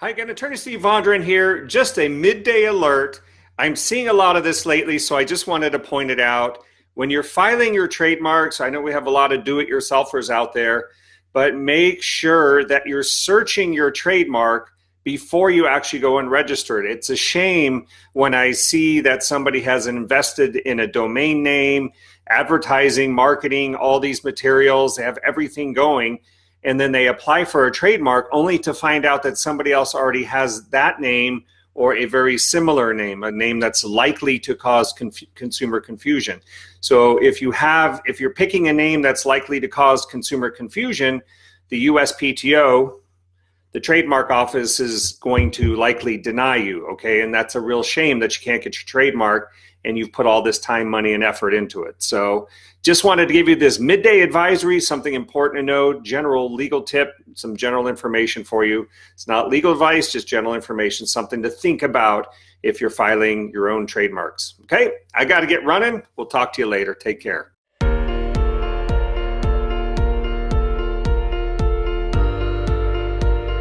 Hi again, Attorney Steve Vondran here. Just a midday alert. I'm seeing a lot of this lately, so I just wanted to point it out. When you're filing your trademarks, I know we have a lot of do-it-yourselfers out there, but make sure that you're searching your trademark before you actually go and register it. It's a shame when I see that somebody has invested in a domain name, advertising, marketing, all these materials, they have everything going, and then they apply for a trademark only to find out that somebody else already has that name or a very similar name, a name that's likely to cause consumer confusion. So if you're picking a name that's likely to cause consumer confusion, the USPTO, the trademark office, is going to likely deny you, okay? And that's a real shame that you can't get your trademark and you've put all this time, money, and effort into it. So just wanted to give you this midday advisory, something important to know, general legal tip, some general information for you. It's not legal advice, just general information, something to think about if you're filing your own trademarks. Okay, I got to get running. We'll talk to you later. Take care.